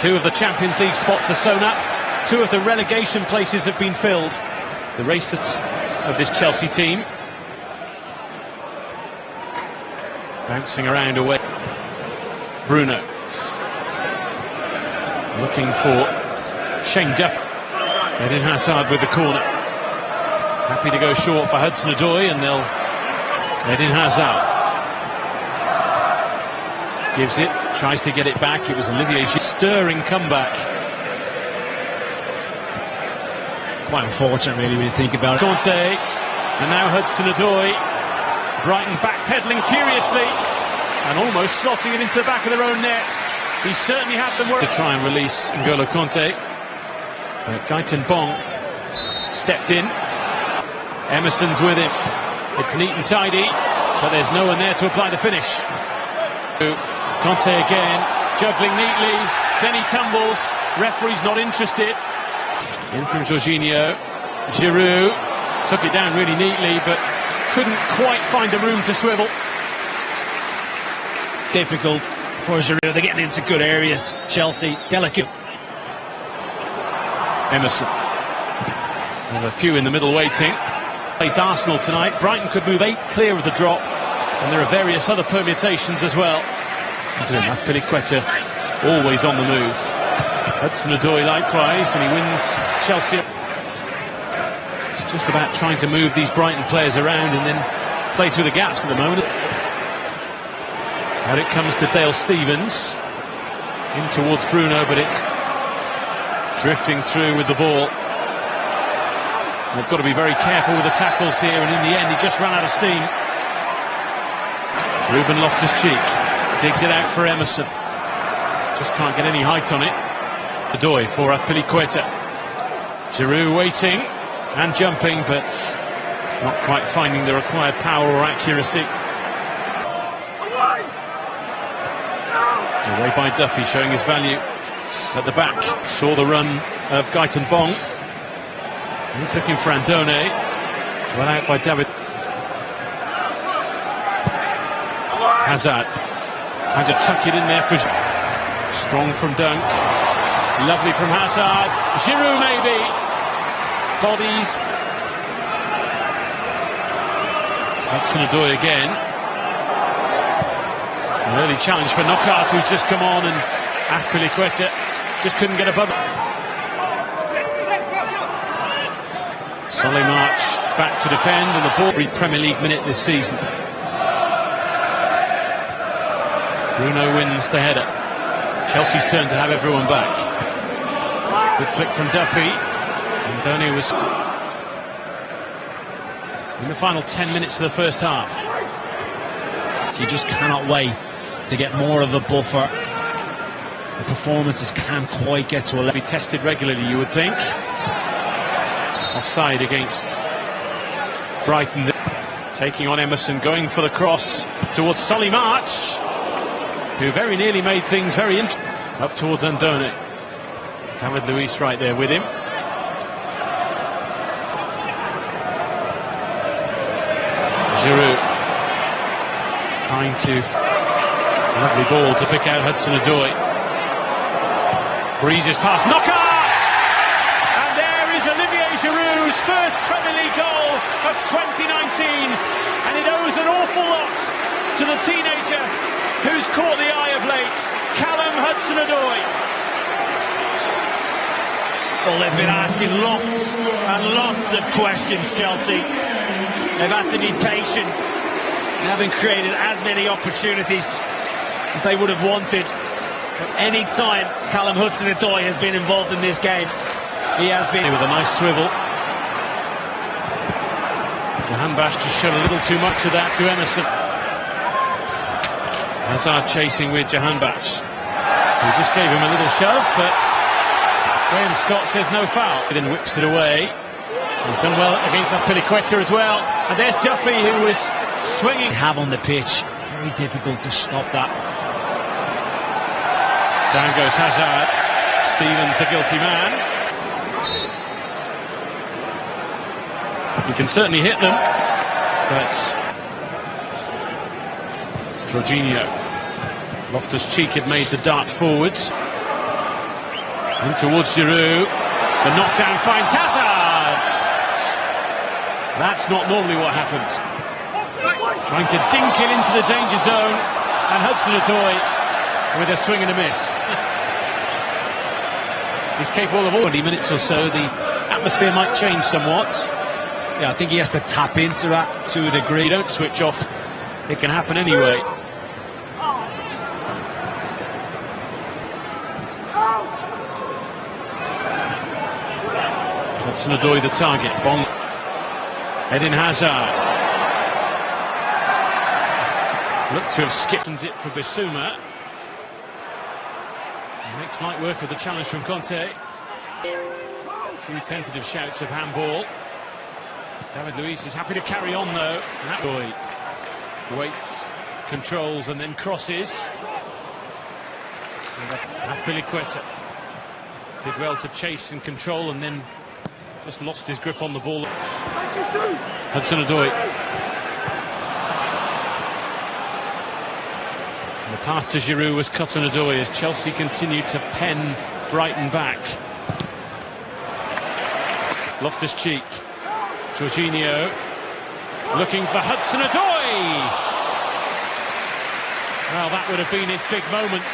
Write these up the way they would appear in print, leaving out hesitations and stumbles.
Two of the Champions League spots are sewn up. Two of the relegation places have been filled. The race of this Chelsea team. Bouncing around away. Bruno. Looking for Shane Duff. Eden Hazard with the corner. Happy to go short for Hudson Odoi, and they'll... Eden Hazard. Gives it, tries to get it back. It was Olivier's stirring comeback. Quite unfortunate, really, when you think about it. Conte, and now Hudson Odoi. Brighton backpedaling furiously and almost slotting it into the back of their own nets. He certainly had them to try and release N'Golo Conte. Guyton Bong stepped in. Emerson's with him. It's neat and tidy, but there's no one there to apply the finish. Conte again, juggling neatly, then he tumbles. Referee's not interested. In from Jorginho. Giroud took it down really neatly, but couldn't quite find the room to swivel. Difficult for Giroud. They're getting into good areas. Chelsea, delicate. Emerson. There's a few in the middle waiting. Faced Arsenal tonight. Brighton could move 8 clear of the drop, and there are various other permutations as well. Piliqueta always on the move. Hudson Odoi likewise, and he wins Chelsea. It's just about trying to move these Brighton players around and then play through the gaps at the moment. Out it comes to Dale Stevens. In towards Bruno, but it's drifting through with the ball. They've got to be very careful with the tackles here, and in the end he just ran out of steam. Ruben Loftus-Cheek digs it out for Emerson. Just can't get any height on it. Odoi for Piliqueta. Giroud waiting and jumping, but not quite finding the required power or accuracy. Away by Duffy, showing his value at the back. Saw the run of Guyton Bong. He's looking for Andone. Well out by David. Hazard. Trying to tuck it in there for... Strong from Dunk. Lovely from Hazard. Giroud maybe. Bodies. Hudson Odoi again. An early challenge for Knockaert, who's just come on, and Piliqueta just couldn't get above it. Solly March back to defend, and the ball every Premier League minute this season. Bruno wins the header. Chelsea's turn to have everyone back. Good flick from Duffy. And Donny was in the final 10 minutes of the first half. You just cannot wait to get more of a buffer. The performances can't quite get to a level. Be tested regularly, you would think. Offside against Brighton. Taking on Emerson, going for the cross towards Solly March, who very nearly made things very interesting. Up towards Andone. David Luiz right there with him. Giroud trying to... Lovely ball to pick out Hudson Odoi. Breezes past Knockaert! And there is Olivier Giroud's first Premier League goal of 2019. And it owes an awful lot to the teenager who's caught the eye of late, Callum Hudson Odoi. Well, they've been asking lots and lots of questions, Chelsea. They've had to be patient. They haven't created as many opportunities as they would have wanted. But any time Callum Hudson Odoi has been involved in this game, he has been with a nice swivel. Jahanbakhsh just showed a little too much of that to Emerson. Hazard chasing with Jahanbakhsh, who just gave him a little shove, but Graham Scott says no foul. Then whips it away. He's done well against Piliqueta as well. And there's Duffy, who was swinging. Have on the pitch, very difficult to stop that. Down goes Hazard. Stevens the guilty man. He can certainly hit them, but Jorginho. Loftus-Cheek had made the dart forwards. In towards Giroud. The knockdown finds Hazard. That's not normally what happens. Trying to dink it into the danger zone, and Hudson-Odoi with a swing and a miss. He's capable of 40 minutes or so. The atmosphere might change somewhat. Yeah, I think he has to tap into that to a degree. You don't switch off, it can happen anyway. Hudson-Odoi the target. Bong. Eden Hazard. Looked to have skipped it for Bissouma. Makes light work of the challenge from Conte. A few tentative shouts of handball. David Luiz is happy to carry on though. And that boy waits, controls and then crosses. Piliqueta did well to chase and control and then just lost his grip on the ball. Hudson-Odoi. The path to Giroud was Hudson-Odoi as Chelsea continued to pen Brighton back. Loftus-Cheek. Jorginho looking for Hudson-Odoi. Well, that would have been his big moment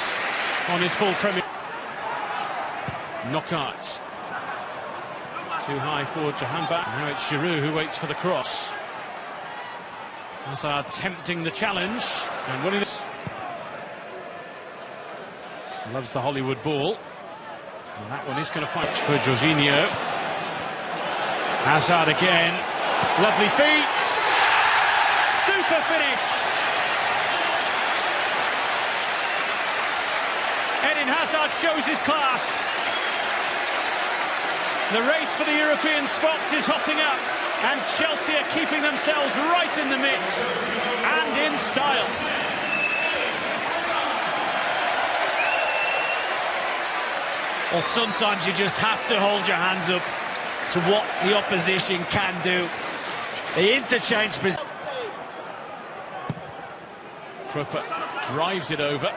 on his full Premier. Knockout. Too high for Jahanbakhsh. Now it's Giroud who waits for the cross. Hazard tempting the challenge and winning this. Loves the Hollywood ball. And that one is going to fight for Jorginho. Hazard again. Lovely feet. Super finish. Eden Hazard shows his class. The race for the European spots is hotting up, and Chelsea are keeping themselves right in the mix, and in style. Well, sometimes you just have to hold your hands up to what the opposition can do. The interchange position. Krupa drives it over.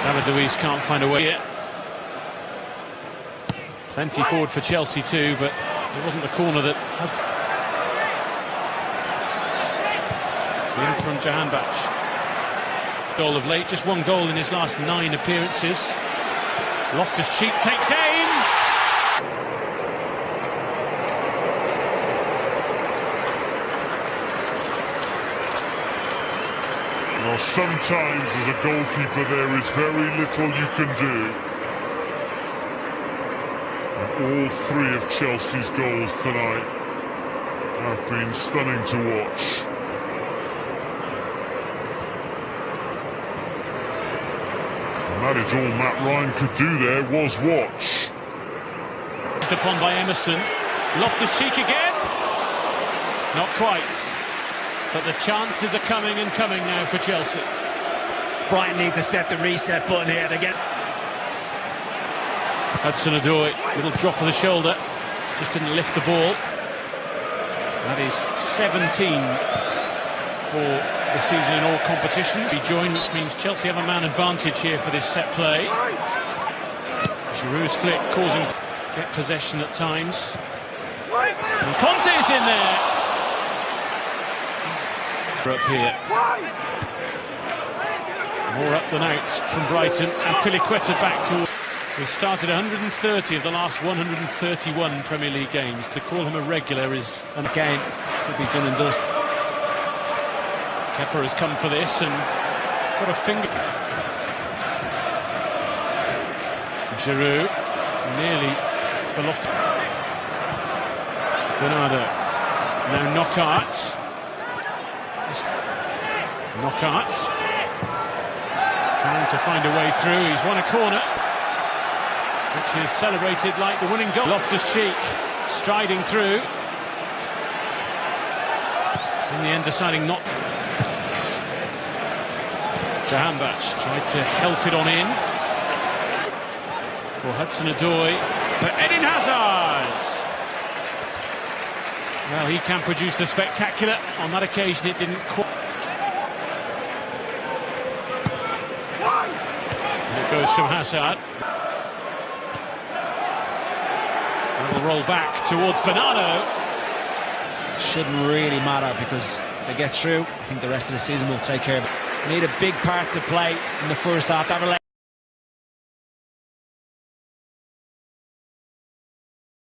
David Luiz can't find a way yet. Plenty forward for Chelsea too, but it wasn't the corner that had. In from Jahanbakhsh. Goal of late, just one goal in his last 9 appearances. Loftus-Cheek takes aim. Well, sometimes as a goalkeeper there is very little you can do. And all 3 of Chelsea's goals tonight have been stunning to watch. And that is all Matt Ryan could do there, was watch. Upon by Emerson. Loftus-Cheek again. Not quite. But the chances are coming and coming now for Chelsea. Brighton need to set the reset button here. They get Hudson-Odoi, little drop of the shoulder, just didn't lift the ball. That is 17 for the season in all competitions. Rejoin, which means Chelsea have a man advantage here for this set play. Giroud's flick causing get possession at times. And Conte's in there. Up here. More up than out from Brighton, and Piliqueta back to. He started 130 of the last 131 Premier League games. To call him a regular is, and again, could be done and dust. Kepa has come for this and got a finger. Giroud nearly for Loftus. Bernardo. Now Knockout. Knockout. Trying to find a way through. He's won a corner, which is celebrated like the winning goal. Loftus-Cheek striding through. In the end deciding not. Jahanbakhsh tried to help it on in. For Hudson-Odoi. For Eden Hazard. Well, he can produce the spectacular. On that occasion it didn't quite. Goes from Hazard. And will roll back towards Bernardo. Shouldn't really matter because they get through. I think the rest of the season will take care of it. Need a big part to play in the first half. That